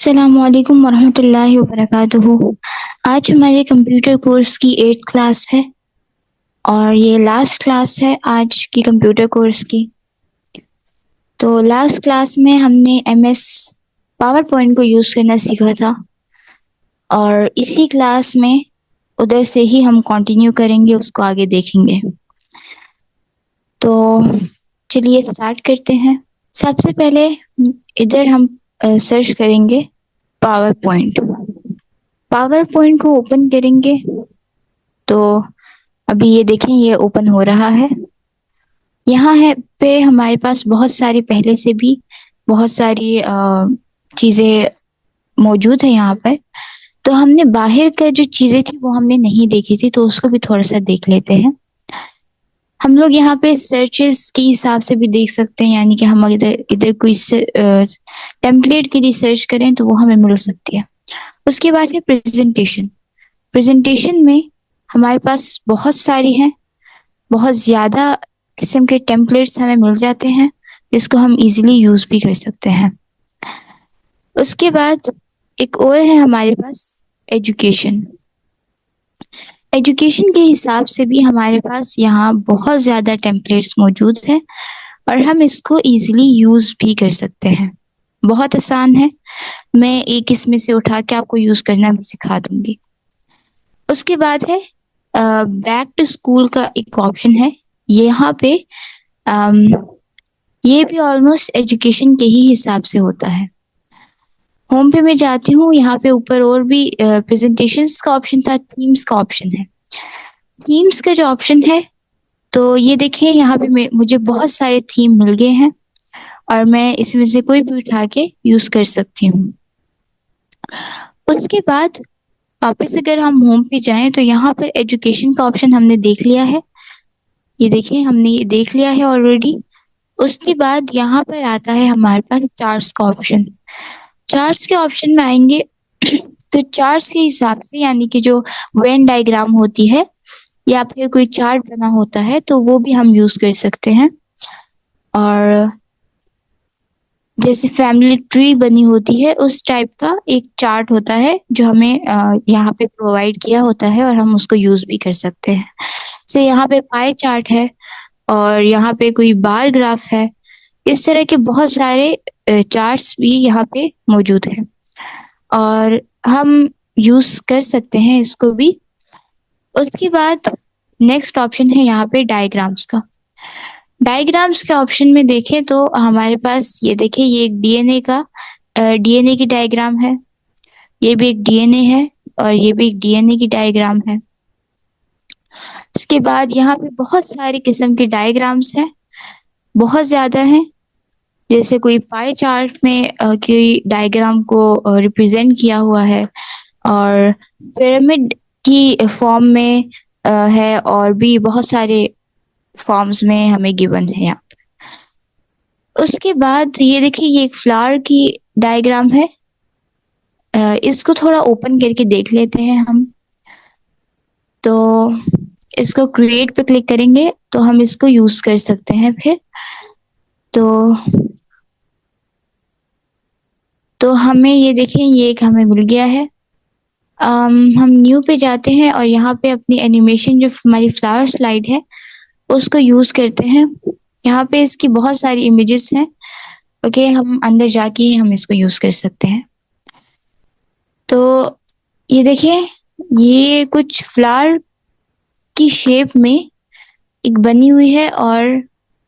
अस्सलामुअलैकुम वरहमतुल्लाहि वबरकातुहू। आज हमारे कंप्यूटर कोर्स की 8th क्लास है और ये लास्ट क्लास है आज की कंप्यूटर कोर्स की। तो लास्ट क्लास में हमने एमएस पावर पॉइंट को यूज़ करना सीखा था और इसी क्लास में उधर से ही हम कंटिन्यू करेंगे, उसको आगे देखेंगे। तो चलिए स्टार्ट करते हैं। सबसे पहले इधर हम सर्च करेंगे पावर पॉइंट। पावर पॉइंट को ओपन करेंगे तो अभी ये देखें, ये ओपन हो रहा है। यहाँ है पे हमारे पास बहुत सारी पहले से भी बहुत सारी चीज़ें मौजूद है यहाँ पर। तो हमने बाहर का जो चीज़ें थी वो हमने नहीं देखी थी, तो उसको भी थोड़ा सा देख लेते हैं। हम लोग यहाँ पे सर्चेस के हिसाब से भी देख सकते हैं, यानी कि हम इधर इधर कोई टेम्पलेट के लिए सर्च करें तो वो हमें मिल सकती है। उसके बाद है प्रेजेंटेशन। प्रेजेंटेशन में हमारे पास बहुत सारी हैं, बहुत ज़्यादा किस्म के टेम्पलेट्स हमें मिल जाते हैं जिसको हम इजीली यूज़ भी कर सकते हैं। उसके बाद एक और है हमारे पास एजुकेशन। एजुकेशन के हिसाब से भी हमारे पास यहाँ बहुत ज़्यादा टेम्पलेट्स मौजूद हैं और हम इसको इजीली यूज़ भी कर सकते हैं। बहुत आसान है, मैं एक इसमें से उठा के आपको यूज़ करना भी सिखा दूंगी। उसके बाद है बैक टू स्कूल का एक ऑप्शन है यहाँ पे। ये भी ऑलमोस्ट एजुकेशन के ही हिसाब से होता है। होम पे मैं जाती हूँ, यहाँ पे ऊपर और भी प्रेजेंटेशंस का ऑप्शन था, थीम्स का ऑप्शन है। थीम्स का जो ऑप्शन है, तो ये देखिए यहाँ पे मुझे बहुत सारे थीम मिल गए हैं और मैं इसमें से कोई भी उठा के यूज कर सकती हूँ। उसके बाद वापस अगर हम होम पे जाएं तो यहाँ पर एजुकेशन का ऑप्शन हमने देख लिया है। ये देखिए, हमने ये देख लिया है ऑलरेडी। उसके बाद यहाँ पर आता है हमारे पास चार्ट्स का ऑप्शन। चार्ट्स के ऑप्शन में आएंगे तो चार्ट्स के हिसाब से, यानी कि जो वेन डायग्राम होती है या फिर कोई चार्ट बना होता है, तो वो भी हम यूज कर सकते हैं। और जैसे फैमिली ट्री बनी होती है उस टाइप का एक चार्ट होता है जो हमें यहाँ पे प्रोवाइड किया होता है और हम उसको यूज भी कर सकते हैं। जैसे यहाँ पे पाई चार्ट है और यहाँ पे कोई बार ग्राफ है। इस तरह के बहुत सारे चार्ट्स भी यहाँ पे मौजूद है और हम यूज कर सकते हैं इसको भी। उसके बाद नेक्स्ट ऑप्शन है यहाँ पे डायग्राम्स का। डायग्राम्स के ऑप्शन में देखें तो हमारे पास ये देखिए, ये एक डीएनए की डायग्राम है। ये भी एक डीएनए है और ये भी एक डीएनए की डायग्राम है। उसके बाद यहाँ पे बहुत सारी किस्म के डायग्राम्स हैं, बहुत ज्यादा हैं। जैसे कोई पाई चार्ट में कोई डायग्राम को रिप्रेजेंट किया हुआ है और पिरामिड की फॉर्म में है और भी बहुत सारे फॉर्म्स में हमें गिवन है यहाँ। उसके बाद ये देखिए, ये एक फ्लावर की डायग्राम है। इसको थोड़ा ओपन करके देख लेते हैं हम। तो इसको क्रिएट पे क्लिक करेंगे तो हम इसको यूज कर सकते हैं फिर। तो हमें ये देखें, ये एक हमें मिल गया है। हम न्यू पे जाते हैं और यहाँ पे अपनी एनिमेशन जो हमारी फ्लावर स्लाइड है उसको यूज करते हैं। यहाँ पे इसकी बहुत सारी इमेजेस हैं। ओके, हम अंदर जाके ही हम इसको यूज कर सकते हैं। तो ये देखिए, ये कुछ फ्लावर की शेप में एक बनी हुई है और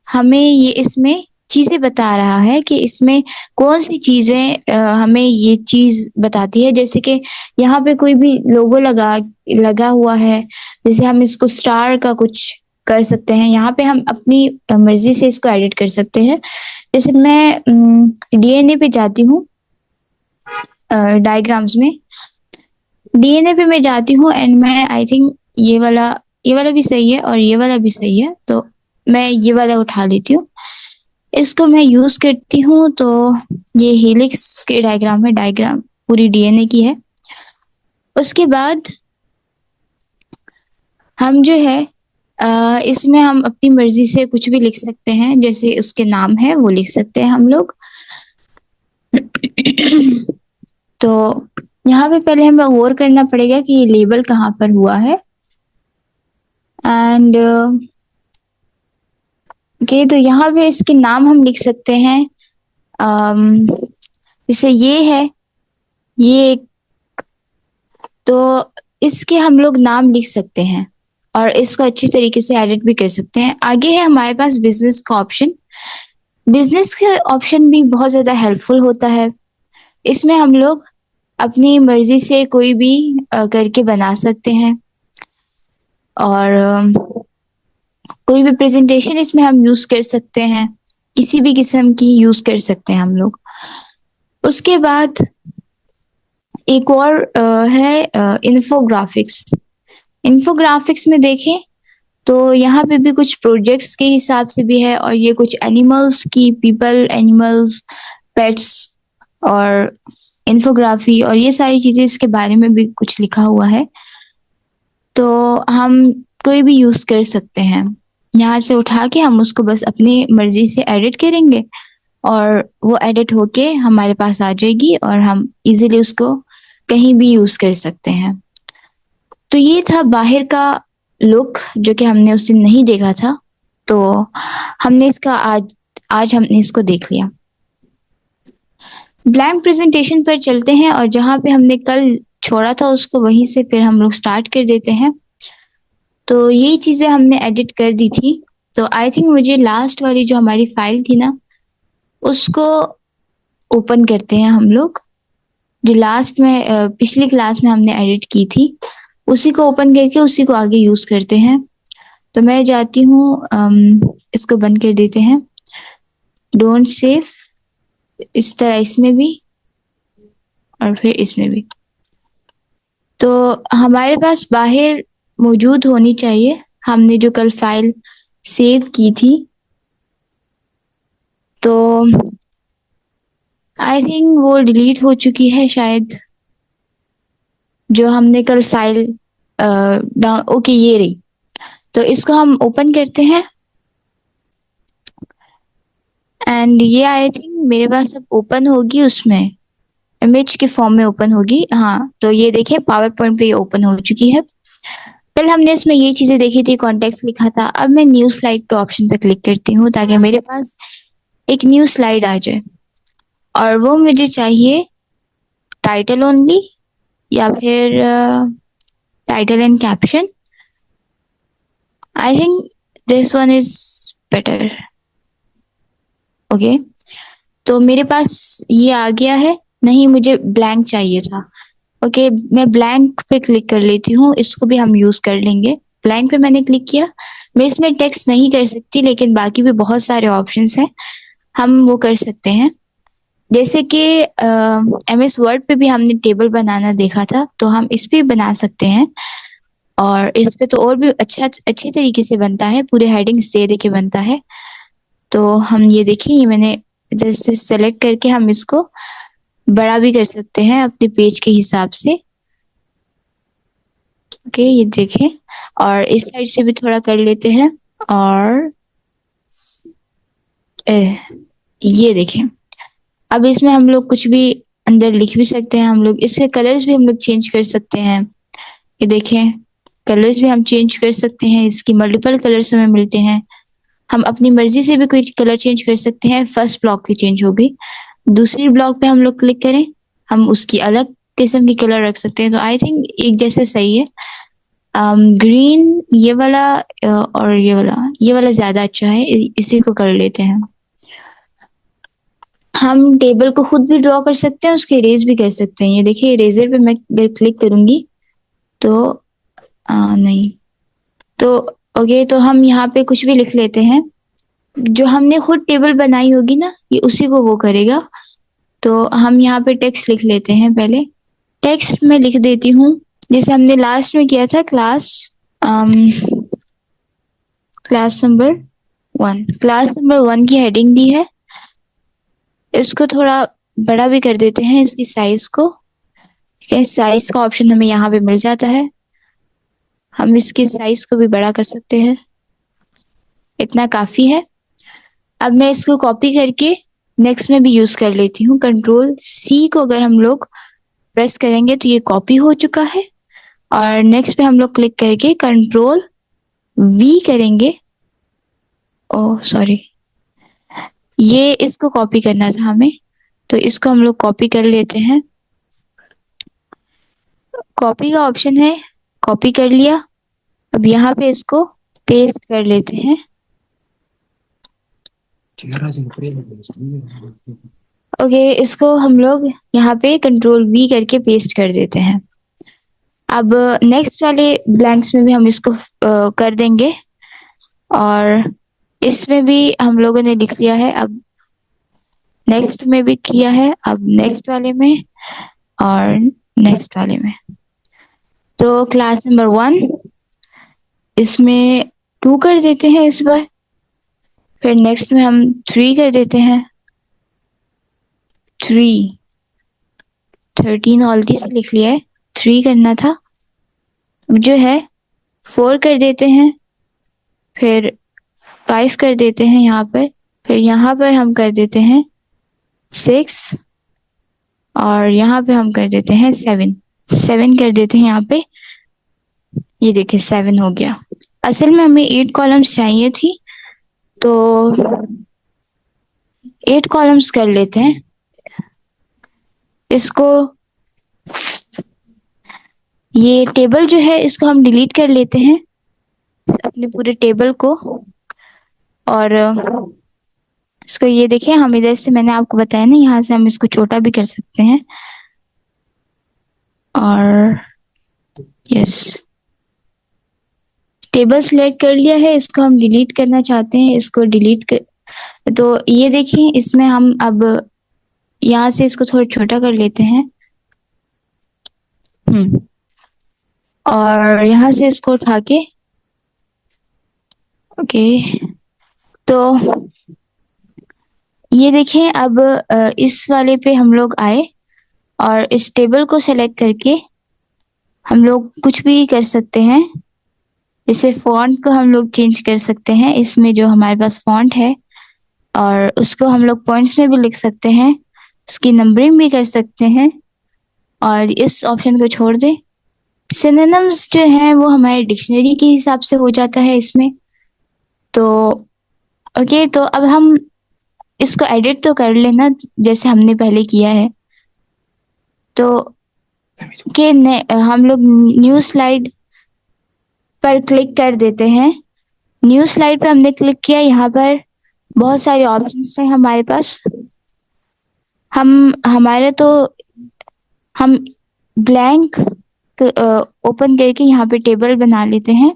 हमें ये इसमें चीजें बता रहा है कि इसमें कौन सी चीजें हमें ये चीज बताती है। जैसे कि यहाँ पे कोई भी लोगो लगा हुआ है, जैसे हम इसको स्टार का कुछ कर सकते हैं। यहाँ पे हम अपनी मर्जी से इसको एडिट कर सकते हैं। जैसे मैं डीएनए पे जाती हूँ, डायग्राम्स में डीएनए पे मैं जाती हूँ एंड मैं आई थिंक ये वाला भी सही है और ये वाला भी सही है, तो मैं ये वाला उठा लेती हूँ। इसको मैं यूज करती हूँ। तो ये हेलिक्स के डायग्राम है, डायग्राम पूरी डीएनए की है। उसके बाद हम जो है इसमें हम अपनी मर्जी से कुछ भी लिख सकते हैं। जैसे उसके नाम है वो लिख सकते हैं हम लोग। तो यहाँ पे पहले हमें गौर करना पड़ेगा कि ये लेबल कहाँ पर हुआ है। एंड ओके, तो यहाँ पे इसके नाम हम लिख सकते हैं। जैसे ये है, ये, तो इसके हम लोग नाम लिख सकते हैं और इसको अच्छी तरीके से एडिट भी कर सकते हैं। आगे है हमारे पास बिजनेस का ऑप्शन। बिजनेस का ऑप्शन भी बहुत ज़्यादा हेल्पफुल होता है। इसमें हम लोग अपनी मर्जी से कोई भी करके बना सकते हैं और कोई भी प्रेजेंटेशन इसमें हम यूज कर सकते हैं, किसी भी किस्म की यूज कर सकते हैं हम लोग। उसके बाद एक और है इन्फोग्राफिक्स। इन्फोग्राफिक्स में देखें तो यहाँ पे भी कुछ प्रोजेक्ट्स के हिसाब से भी है और ये कुछ एनिमल्स की, पीपल, एनिमल्स, पेट्स और इन्फोग्राफी और ये सारी चीजें इसके बारे में भी कुछ लिखा हुआ है। तो हम कोई भी यूज कर सकते हैं, यहाँ से उठा के हम उसको बस अपनी मर्जी से एडिट करेंगे और वो एडिट होके हमारे पास आ जाएगी और हम इजीली उसको कहीं भी यूज कर सकते हैं। तो ये था बाहर का लुक जो कि हमने उस दिन नहीं देखा था, तो हमने इसका आज आज हमने इसको देख लिया। ब्लैंक प्रेजेंटेशन पर चलते हैं और जहाँ पे हमने कल छोड़ा था उसको वहीं से फिर हम लोग स्टार्ट कर देते हैं। तो यही चीजें हमने एडिट कर दी थी। तो आई थिंक मुझे लास्ट वाली जो हमारी फाइल थी ना, उसको ओपन करते हैं हम लोग, जो लास्ट में पिछली क्लास में हमने एडिट की थी, उसी को ओपन करके उसी को आगे यूज करते हैं। तो मैं जाती हूँ, इसको बंद कर देते हैं, डोंट सेव, इस तरह इसमें भी और फिर इसमें भी। तो हमारे पास बाहर मौजूद होनी चाहिए हमने जो कल फाइल सेव की थी। तो आई थिंक वो डिलीट हो चुकी है शायद, जो हमने कल फाइल ओके ये रही। तो इसको हम ओपन करते हैं एंड ये आई थिंक मेरे पास अब ओपन होगी, उसमें इमेज के फॉर्म में ओपन होगी। हाँ, तो ये देखिए पावर पॉइंट पे ये ओपन हो चुकी है। कल हमने इसमें ये चीजें देखी थी, कॉन्टेक्स्ट लिखा था। अब मैं न्यू स्लाइड के ऑप्शन पे क्लिक करती हूँ ताकि मेरे पास एक न्यू स्लाइड आ जाए और वो मुझे चाहिए टाइटल ओनली या फिर title and caption. I think this one is better. Okay, तो मेरे पास ये आ गया है। नहीं, मुझे ब्लैंक चाहिए था। ओके, मैं ब्लैंक पे क्लिक कर लेती हूँ, इसको भी हम यूज कर लेंगे। ब्लैंक पे मैंने क्लिक किया। मैं इसमें टेक्स्ट नहीं कर सकती लेकिन बाकी भी बहुत सारे ऑप्शंस हैं, हम वो कर सकते हैं। जैसे कि MS वर्ड पे भी हमने टेबल बनाना देखा था, तो हम इस पे बना सकते हैं और इस पे तो और भी अच्छे तरीके से बनता है, पूरे हेडिंग्स दे दे के बनता है। तो हम ये देखिए, ये मैंने जैसे सेलेक्ट करके हम इसको बड़ा भी कर सकते हैं अपने पेज के हिसाब से। ओके, ये देखें और इस साइड से भी थोड़ा कर लेते हैं और ये देखें। अब इसमें हम लोग कुछ भी अंदर लिख भी सकते हैं, हम लोग इसके कलर्स भी हम लोग चेंज कर सकते हैं। ये देखें, कलर्स भी हम चेंज कर सकते हैं, इसकी मल्टीपल कलर्स हमें मिलते हैं। हम अपनी मर्जी से भी कोई कलर चेंज कर सकते हैं। फर्स्ट ब्लॉक की चेंज हो गई, दूसरी ब्लॉक पे हम लोग क्लिक करें, हम उसकी अलग किस्म की कलर रख सकते हैं। तो आई थिंक एक जैसे सही है। ग्रीन ये वाला और ये वाला ज्यादा अच्छा है, इसी को कर लेते हैं। हम टेबल को खुद भी ड्रॉ कर सकते हैं, उसके इरेज भी कर सकते हैं। ये देखिए, इरेजर पे मैं अगर क्लिक करूंगी तो नहीं, तो ओके, तो हम यहाँ पे कुछ भी लिख लेते हैं। जो हमने खुद टेबल बनाई होगी ना, ये उसी को वो करेगा। तो हम यहाँ पे टेक्स्ट लिख लेते हैं। पहले टेक्स्ट में लिख देती हूँ, जैसे हमने लास्ट में किया था, क्लास नंबर 1 की हेडिंग दी है। इसको थोड़ा बड़ा भी कर देते हैं, इसकी साइज को। साइज का ऑप्शन हमें यहाँ पे मिल जाता है, हम इसकी साइज को भी बड़ा कर सकते हैं। इतना काफी है। अब मैं इसको कॉपी करके नेक्स्ट में भी यूज कर लेती हूँ। Ctrl+C को अगर हम लोग प्रेस करेंगे तो ये कॉपी हो चुका है। और नेक्स्ट पे हम लोग क्लिक करके कंट्रोल वी करेंगे। ओह सॉरी, ये इसको कॉपी करना था हमें, तो इसको हम लोग कॉपी कर लेते हैं। कॉपी का ऑप्शन है, कॉपी कर लिया। अब यहाँ पे इसको पेस्ट कर लेते हैं। ओके, इसको हम लोग यहाँ पे कंट्रोल वी करके पेस्ट कर देते हैं। अब नेक्स्ट वाले ब्लैंक्स में भी हम इसको कर देंगे, और इसमें भी हम लोगों ने लिख लिया है। अब नेक्स्ट में भी किया है, अब नेक्स्ट वाले में और नेक्स्ट वाले में। तो क्लास नंबर 1 इसमें 2 कर देते हैं इस बार। फिर नेक्स्ट में हम 3 कर देते हैं, 3, 13 ऑलरेडी से लिख लिया है, 3 करना था। अब जो है 4 कर देते हैं, फिर 5 कर देते हैं यहाँ पर, फिर यहाँ पर हम कर देते हैं 6, और यहाँ पे हम कर देते हैं 7 कर देते हैं यहाँ पे। ये देखिए 7 हो गया। असल में हमें 8 कॉलम्स चाहिए थी, तो 8 कॉलम्स कर लेते हैं इसको। ये टेबल जो है इसको हम डिलीट कर लेते हैं, अपने पूरे टेबल को। और इसको ये देखिए, हम इधर से, मैंने आपको बताया ना, यहाँ से हम इसको छोटा भी कर सकते हैं। और यस, टेबल सिलेक्ट कर लिया है, इसको हम डिलीट करना चाहते हैं, इसको डिलीट कर। तो ये देखिए, इसमें हम अब यहाँ से इसको थोड़ा छोटा कर लेते हैं। और यहाँ से इसको उठा के, ओके, तो ये देखें, अब इस वाले पे हम लोग आए और इस टेबल को सेलेक्ट करके हम लोग कुछ भी कर सकते हैं। जैसे फॉन्ट को हम लोग चेंज कर सकते हैं, इसमें जो हमारे पास फॉन्ट है, और उसको हम लोग पॉइंट्स में भी लिख सकते हैं, उसकी नंबरिंग भी कर सकते हैं। और इस ऑप्शन को छोड़ दें। सिनोनिम्स जो हैं वो हमारे डिक्शनरी के हिसाब से हो जाता है इसमें। तो ओके, तो अब हम इसको एडिट तो कर लेना जैसे हमने पहले किया है। तो के हम लोग न्यू स्लाइड पर क्लिक कर देते हैं। न्यू स्लाइड पे हमने क्लिक किया, यहाँ पर बहुत सारे ऑप्शंस हैं हमारे पास। हम ब्लैंक ओपन करके यहाँ पे टेबल बना लेते हैं।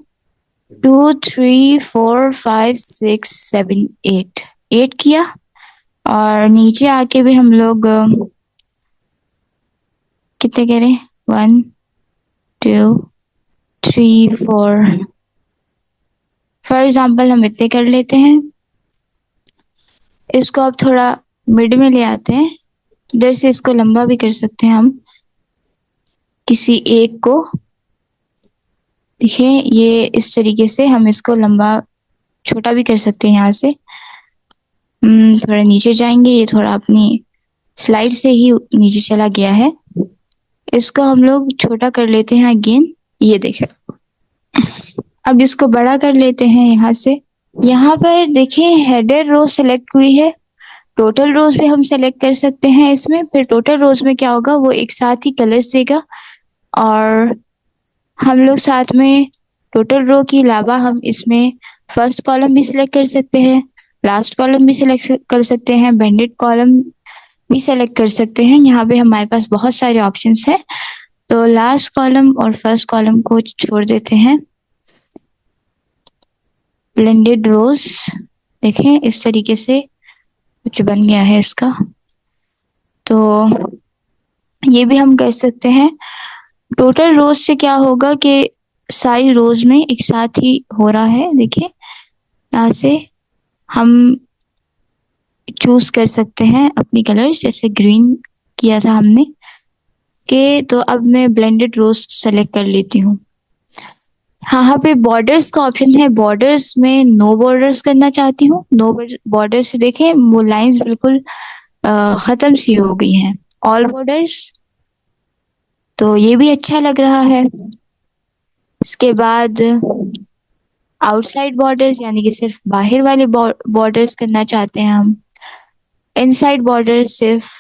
2, 3, 4, 5, 6, 7, 8 किया। और नीचे आके भी हम लोग कितने कह रहे हैं, 1, 2, 3, 4, फॉर एग्जाम्पल हम इतने कर लेते हैं। इसको अब थोड़ा मिड में ले आते हैं, इधर से इसको लंबा भी कर सकते हैं हम, किसी एक को। देखिए, ये इस तरीके से हम इसको लंबा छोटा भी कर सकते हैं। यहाँ से थोड़ा नीचे जाएंगे, ये थोड़ा अपनी स्लाइड से ही नीचे चला गया है। इसको हम लोग छोटा कर लेते हैं अगेन, ये देखें। अब इसको बड़ा कर लेते हैं यहाँ से। यहाँ पर देखिए हेडर रो सेलेक्ट हुई है, टोटल रोज भी हम सेलेक्ट कर सकते हैं इसमें। फिर टोटल रोज में क्या होगा, वो एक साथ ही कलर देगा, और हम लोग साथ में टोटल रो के अलावा हम इसमें फर्स्ट कॉलम भी सिलेक्ट कर सकते हैं, लास्ट कॉलम भी सिलेक्ट कर सकते हैं, बेंडेड कॉलम भी सेलेक्ट कर सकते हैं। यहाँ पे हमारे पास बहुत सारे ऑप्शंस हैं। तो लास्ट कॉलम और फर्स्ट कॉलम को छोड़ देते हैं। ब्लेंडेड रोज, देखें इस तरीके से कुछ बन गया है इसका। तो ये भी हम कर सकते हैं। टोटल रोज से क्या होगा कि सारी रोज में एक साथ ही हो रहा है। देखिए, यहाँ से हम चूज कर सकते हैं अपनी कलर्स, जैसे ग्रीन किया था हमने के। तो अब मैं ब्लेंडेड रोज सेलेक्ट कर लेती हूँ। यहाँ पे बॉर्डर्स का ऑप्शन है, बॉर्डर्स में नो बॉर्डर्स करना चाहती हूँ। नो बॉर्डर से देखें वो लाइंस बिल्कुल खत्म सी हो गई हैं। ऑल बॉर्डर्स, तो ये भी अच्छा लग रहा है। इसके बाद आउटसाइड बॉर्डर्स यानी कि सिर्फ बाहर वाले बॉर्डर्स करना चाहते हैं हम, इनसाइड बॉर्डर्स सिर्फ,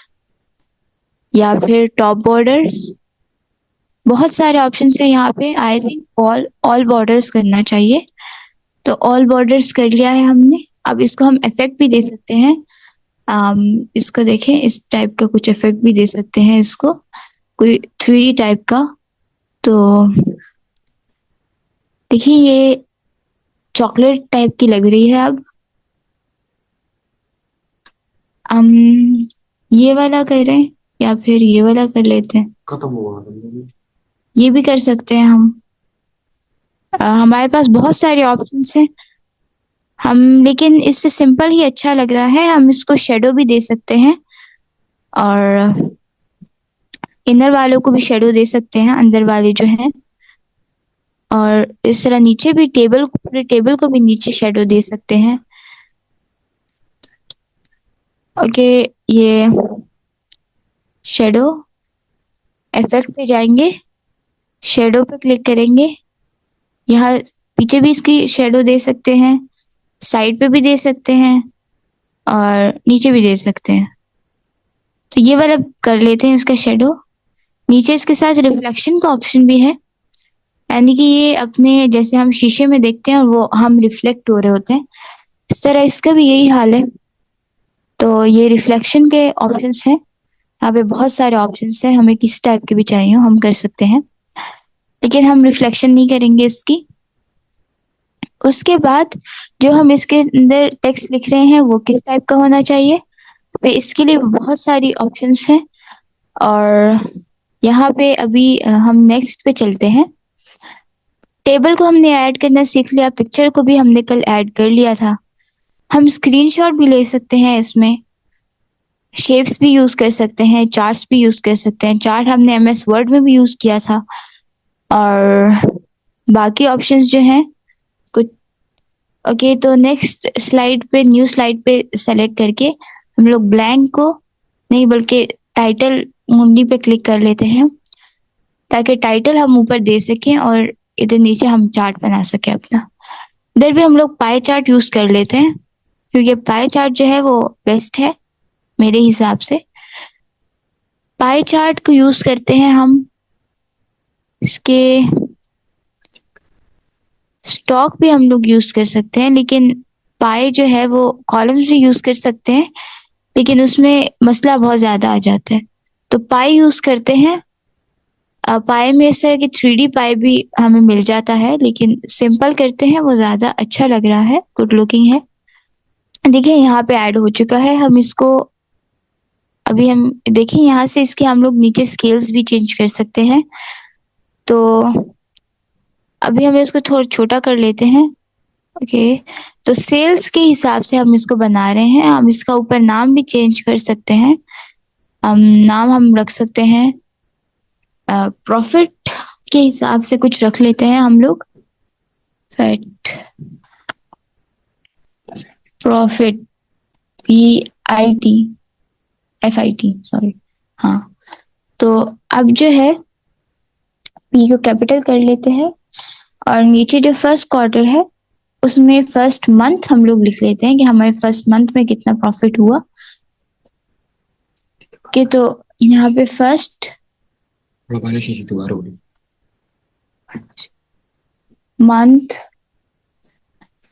या फिर टॉप बॉर्डर्स। बहुत सारे ऑप्शन है यहाँ पे। आई थिंक ऑल बॉर्डर्स करना चाहिए। तो ऑल बॉर्डर्स कर लिया है हमने। अब इसको हम इफेक्ट भी दे सकते हैं। इसको देखें, इस टाइप का कुछ इफेक्ट भी दे सकते हैं इसको, कोई 3D टाइप का। तो देखिए ये चॉकलेट टाइप की लग रही है। अब हम ये वाला कर रहे हैं या फिर ये वाला कर लेते हैं। खत्म हुआ। ये भी कर सकते हैं हम। हमारे पास बहुत सारे ऑप्शंस हैं हम, लेकिन इससे सिंपल ही अच्छा लग रहा है। हम इसको शेडो भी दे सकते हैं और इनर वालों को भी शेडो दे सकते हैं, अंदर वाले जो हैं। और इस तरह नीचे भी पूरे टेबल को भी नीचे शेडो दे सकते हैं। ओके, ये शेडो इफेक्ट पे जाएंगे, शेडो पे क्लिक करेंगे। यहाँ पीछे भी इसकी शेडो दे सकते हैं, साइड पे भी दे सकते हैं और नीचे भी दे सकते हैं। तो ये वाला कर लेते हैं इसका शेडो। नीचे इसके साथ रिफ्लेक्शन का ऑप्शन भी है, यानी कि ये अपने जैसे हम शीशे में देखते हैं और वो हम रिफ्लेक्ट हो रहे होते हैं, इस तरह इसका भी यही हाल है। तो ये रिफ्लेक्शन के ऑप्शंस हैं। यहाँ पे बहुत सारे ऑप्शंस हैं, हमें किस टाइप के भी चाहिए हो हम कर सकते हैं, लेकिन हम रिफ्लेक्शन नहीं करेंगे इसकी। उसके बाद जो हम इसके अंदर टेक्स्ट लिख रहे हैं वो किस टाइप का होना चाहिए, पे इसके लिए बहुत सारी ऑप्शंस हैं। और यहाँ पे अभी हम नेक्स्ट पे चलते हैं। टेबल को हमने ऐड करना सीख लिया, पिक्चर को भी हमने कल ऐड कर लिया था। हम स्क्रीनशॉट भी ले सकते हैं इसमें, शेप्स भी यूज कर सकते हैं, चार्ट्स भी यूज कर सकते हैं। चार्ट हमने MS वर्ड में भी यूज किया था। और बाकी ऑप्शंस जो हैं कुछ। ओके, तो नेक्स्ट स्लाइड पे, न्यू स्लाइड पे सेलेक्ट करके हम लोग ब्लैंक को नहीं बल्कि टाइटल मुंडी पे क्लिक कर लेते हैं, ताकि टाइटल हम ऊपर दे सकें और इधर नीचे हम चार्ट बना सकें अपना। इधर भी हम लोग पाई चार्ट यूज कर लेते हैं, क्योंकि पाई चार्ट जो है वो बेस्ट है मेरे हिसाब से। पाई चार्ट को यूज करते हैं हम। इसके स्टॉक भी हम लोग यूज कर सकते हैं, लेकिन पाई जो है वो कॉलम्स भी यूज कर सकते हैं, लेकिन उसमें मसला बहुत ज्यादा आ जाता है। तो पाई यूज करते हैं। पाई में इस तरह की 3D पाई भी हमें मिल जाता है, लेकिन सिंपल करते हैं, वो ज्यादा अच्छा लग रहा है, गुड लुकिंग है। देखिए यहाँ पे ऐड हो चुका है। हम इसको अभी हम देखिए यहाँ से इसके हम लोग नीचे स्केल्स भी चेंज कर सकते हैं। तो अभी हम इसको थोड़ा छोटा कर लेते हैं। ओके, तो सेल्स के हिसाब से हम इसको बना रहे हैं। हम इसका ऊपर नाम भी चेंज कर सकते हैं। नाम हम रख सकते हैं, प्रॉफिट के हिसाब से कुछ रख लेते हैं हम लोग। Fat profit, PIT sorry. हाँ, तो अब जो है P को कैपिटल कर लेते हैं और नीचे जो फर्स्ट क्वार्टर है उसमें फर्स्ट मंथ हम लोग लिख लेते हैं कि हमें फर्स्ट मंथ में कितना प्रॉफिट हुआ। कि तो यहाँ पे फर्स्ट मंथ,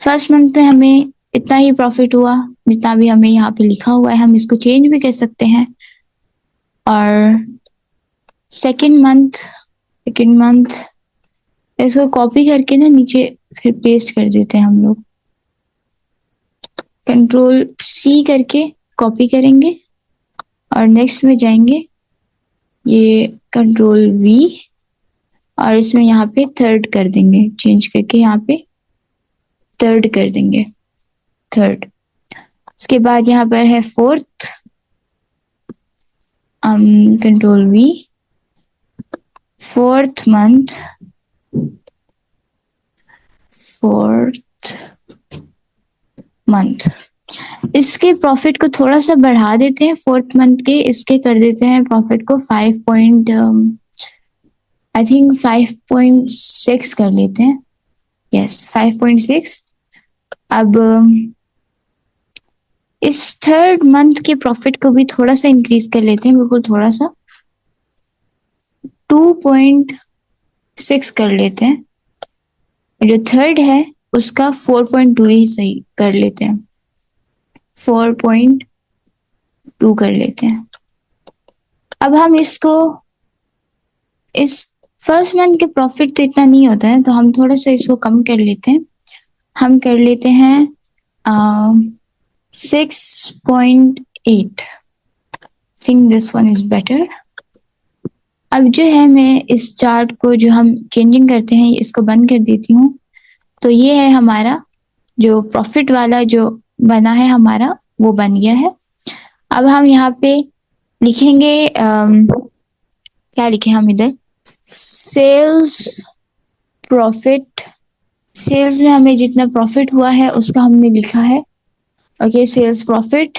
फर्स्ट मंथ में हमें इतना ही प्रॉफिट हुआ जितना भी हमें यहाँ पे लिखा हुआ है। हम इसको चेंज भी कर सकते हैं। और सेकंड मंथ इसको कॉपी करके ना नीचे फिर पेस्ट कर देते हैं हम लोग। Ctrl+C करके कॉपी करेंगे और नेक्स्ट में जाएंगे, ये Ctrl+V और इसमें यहाँ पे थर्ड कर देंगे, चेंज करके यहाँ पे थर्ड कर देंगे, थर्ड। उसके बाद यहाँ पर है फोर्थ, Ctrl+V, फोर्थ मंथ। इसके प्रॉफिट को थोड़ा सा बढ़ा देते हैं, फोर्थ मंथ के इसके कर देते हैं प्रॉफिट को आई थिंक 5.6 कर लेते हैं। यस 5.6। अब इस थर्ड मंथ के प्रॉफिट को भी थोड़ा सा इंक्रीज कर लेते हैं, बिल्कुल थोड़ा सा 2.6 कर लेते हैं। जो थर्ड है उसका 4.2 ही सही कर लेते हैं, 4.2 कर लेते हैं। अब हम इसको, इस फर्स्ट मंथ के प्रॉफिट तो इतना नहीं होता है, तो हम थोड़ा सा इसको कम कर लेते हैं। हम कर लेते हैं 6.8। Think this one is better. अब जो है मैं इस चार्ट को जो हम चेंजिंग करते हैं इसको बंद कर देती हूँ। तो ये है हमारा जो प्रॉफिट वाला जो बना है हमारा, वो बन गया है। अब हम यहाँ पे लिखेंगे क्या लिखे हम इधर, सेल्स प्रॉफिट। सेल्स में हमें जितना प्रॉफिट हुआ है उसका हमने लिखा है। ओके, सेल्स प्रॉफिट,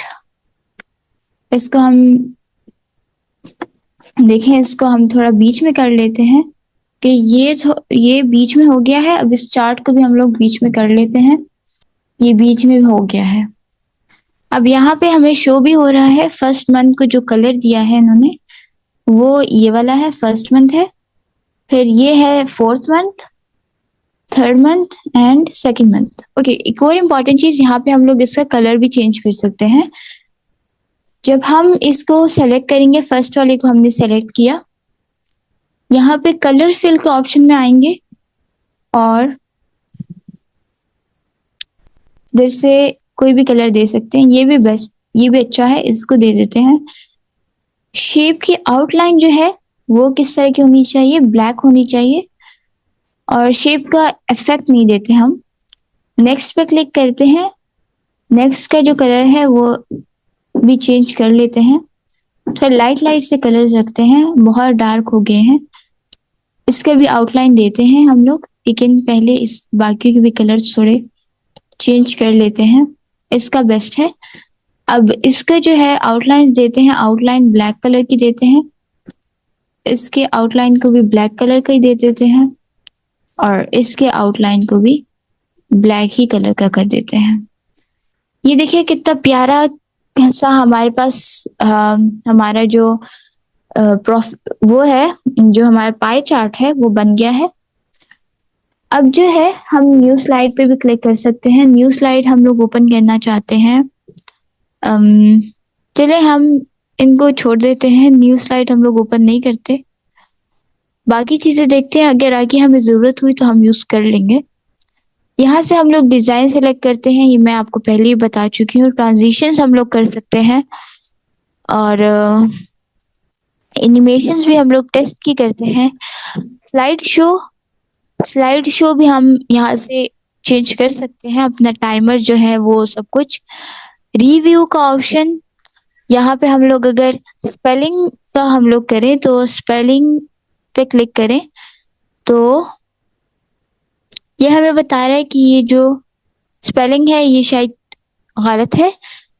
इसको हम देखें, इसको हम थोड़ा बीच में कर लेते हैं कि ये बीच में हो गया है। अब इस चार्ट को भी हम लोग बीच में कर लेते हैं, ये बीच में हो गया है। अब यहाँ पे हमें शो भी हो रहा है फर्स्ट मंथ को जो कलर दिया है इन्होंने, वो ये वाला है, फर्स्ट मंथ है। फिर ये है fourth month, third month and second month. Okay, एक और इम्पॉर्टेंट चीज, यहाँ पे हम लोग इसका कलर भी चेंज कर सकते हैं। जब हम इसको सेलेक्ट करेंगे, फर्स्ट वाले को हमने सेलेक्ट किया, यहाँ पे कलर फिल के ऑप्शन में आएंगे और इधर से कोई भी कलर दे सकते हैं। ये भी बेस्ट, ये भी अच्छा है, इसको दे देते हैं। शेप की आउटलाइन जो है वो किस तरह की होनी चाहिए, ब्लैक होनी चाहिए, और शेप का इफेक्ट नहीं देते हम। नेक्स्ट पे क्लिक करते हैं। नेक्स्ट का जो कलर है वो भी चेंज कर लेते हैं, थोड़ा लाइट लाइट से कलर्स रखते हैं, बहुत डार्क हो गए हैं। इसका भी आउटलाइन देते हैं हम लोग, लेकिन पहले इस बाकी के भी कलर थोड़े चेंज कर लेते हैं, इसका बेस्ट है। अब इसका जो है आउटलाइन देते हैं, आउटलाइन ब्लैक कलर की देते हैं, इसके आउटलाइन को भी ब्लैक कलर का ही दे देते हैं, और इसके आउटलाइन को भी ब्लैक ही कलर का कर देते हैं। ये देखिए कितना प्यारा सा हमारे पास हमारा जो वो है, जो हमारा पाई चार्ट है वो बन गया है। अब जो है हम न्यू स्लाइड पे भी क्लिक कर सकते हैं। न्यू स्लाइड हम लोग ओपन करना चाहते हैं, चले हम इनको छोड़ देते हैं, न्यू स्लाइड हम लोग ओपन नहीं करते। बाकी चीजें देखते हैं, अगर आगे हमें जरूरत हुई तो हम यूज कर लेंगे। यहाँ से हम लोग डिजाइन सेलेक्ट करते हैं, ये मैं आपको पहले ही बता चुकी हूँ। ट्रांजिशंस हम लोग कर सकते हैं, और एनिमेशंस भी हम लोग टेस्ट की करते हैं। स्लाइड शो, स्लाइड शो भी हम यहाँ से चेंज कर सकते हैं, अपना टाइमर जो है वो सब कुछ। रिव्यू का ऑप्शन, यहाँ पे हम लोग अगर स्पेलिंग का हम लोग करें तो स्पेलिंग पे क्लिक करें तो ये हमें बता रहा है कि ये जो स्पेलिंग है ये शायद गलत है,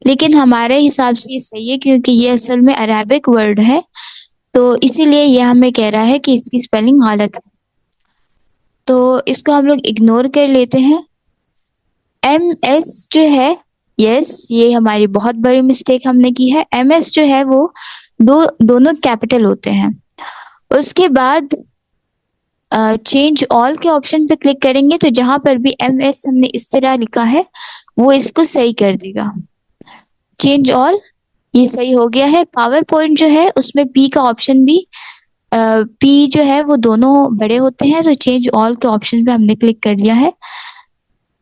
लेकिन हमारे हिसाब से ये सही है क्योंकि ये असल में अरेबिक वर्ड है, तो इसीलिए ये हमें कह रहा है कि इसकी स्पेलिंग गलत है, तो इसको हम लोग इग्नोर कर लेते हैं। MS जो है, यस ये हमारी बहुत बड़ी मिस्टेक हमने की है। MS जो है वो दोनों कैपिटल होते हैं। उसके बाद चेंज ऑल के ऑप्शन पे क्लिक करेंगे तो जहां पर भी MS हमने इस तरह लिखा है वो इसको सही कर देगा। चेंज ऑल, ये सही हो गया है। पावर पॉइंट जो है उसमें P का ऑप्शन भी, P जो है वो दोनों बड़े होते हैं, तो चेंज ऑल के ऑप्शन पे हमने क्लिक कर दिया है,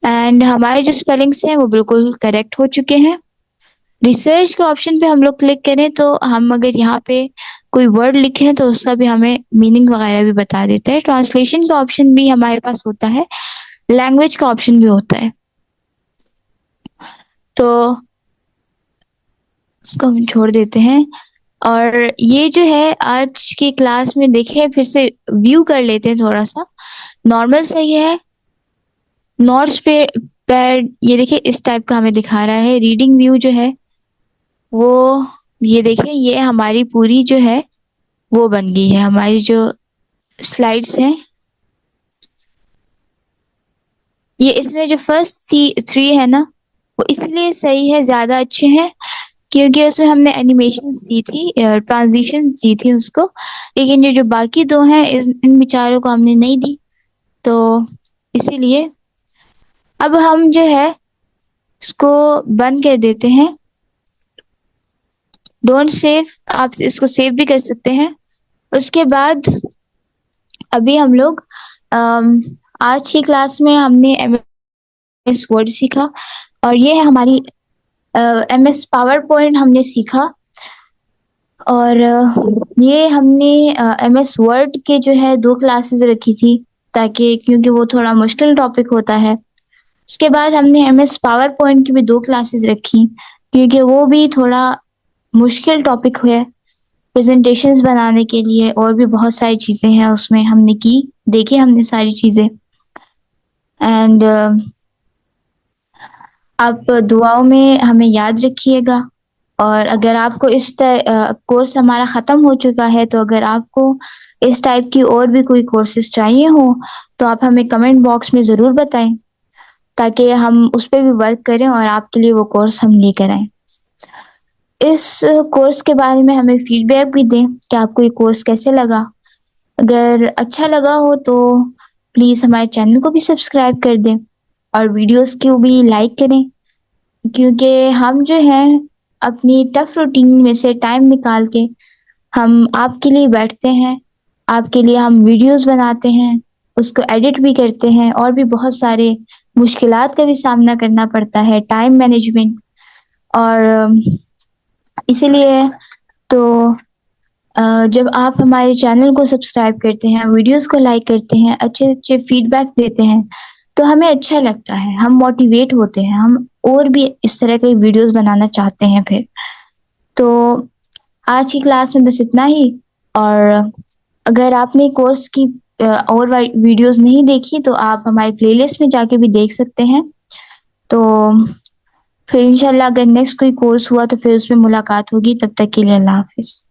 एंड हमारे जो स्पेलिंग्स हैं वो बिल्कुल करेक्ट हो चुके हैं। रिसर्च के ऑप्शन पे हम लोग क्लिक करें तो हम अगर यहाँ पे कोई वर्ड लिखे तो उसका भी हमें मीनिंग वगैरह भी बता देता है। ट्रांसलेशन का ऑप्शन भी हमारे पास होता है, लैंग्वेज का ऑप्शन भी होता है, तो इसको हम छोड़ देते हैं। और ये जो है आज की क्लास में देखे, फिर से व्यू कर लेते हैं थोड़ा सा। नॉर्मल सही है, नोट्स पे पैड, ये देखिए इस टाइप का हमें दिखा रहा है। रीडिंग व्यू जो है वो, ये देखिए ये हमारी पूरी जो है वो बन गई है, हमारी जो स्लाइड्स हैं। ये इसमें जो फर्स्ट थ्री है ना, वो इसलिए सही है, ज़्यादा अच्छे हैं, क्योंकि उसमें हमने एनिमेशंस दी थी, ट्रांजिशंस दी थी उसको। लेकिन ये जो बाकी दो हैं, इन बेचारों को हमने नहीं दी, तो इसीलिए अब हम जो है इसको बंद कर देते हैं। डोंट सेव, आप इसको सेव भी कर सकते हैं। उसके बाद अभी हम लोग अम, आज की क्लास में हमने एमएस वर्ड सीखा, और ये है हमारी एमएस पावर पॉइंट हमने सीखा। और ये हमने एमएस वर्ड के जो है 2 क्लासेस रखी थी, ताकि क्योंकि वो थोड़ा मुश्किल टॉपिक होता है। उसके बाद हमने एमएस पावर पॉइंट की भी 2 क्लासेस रखी, क्योंकि वो भी थोड़ा मुश्किल टॉपिक है प्रेजेंटेशंस बनाने के लिए, और भी बहुत सारी चीज़ें हैं उसमें हमने की, देखी हमने सारी चीज़ें। एंड आप दुआओं में हमें याद रखिएगा। और अगर आपको कोर्स हमारा ख़त्म हो चुका है, तो अगर आपको इस टाइप की और भी कोई कोर्सेज चाहिए हो, तो आप हमें कमेंट बॉक्स में ज़रूर बताएं, ताकि हम उस पे भी वर्क करें और आपके लिए वो कोर्स हम लेकर आएं। इस कोर्स के बारे में हमें फीडबैक भी दें कि आपको ये कोर्स कैसे लगा। अगर अच्छा लगा हो तो प्लीज़ हमारे चैनल को भी सब्सक्राइब कर दें, और वीडियोस को भी लाइक करें, क्योंकि हम जो हैं अपनी टफ रूटीन में से टाइम निकाल के हम आपके लिए बैठते हैं, आपके लिए हम वीडियोस बनाते हैं, उसको एडिट भी करते हैं, और भी बहुत सारे मुश्किलात का भी सामना करना पड़ता है, टाइम मैनेजमेंट। और इसीलिए तो जब आप हमारे चैनल को सब्सक्राइब करते हैं, वीडियोस को लाइक करते हैं, अच्छे-अच्छे फीडबैक देते हैं, तो हमें अच्छा लगता है, हम मोटिवेट होते हैं, हम और भी इस तरह के वीडियोस बनाना चाहते हैं फिर। तो आज की क्लास में बस इतना ही। और अगर आपने कोर्स की और वीडियोस नहीं देखी, तो आप हमारी प्लेलिस्ट में जाके भी देख सकते हैं। तो फिर इंशाल्लाह अगर नेक्स्ट कोई कोर्स हुआ तो फिर उसमें मुलाकात होगी। तब तक के लिए अल्लाह हाफ़िज़।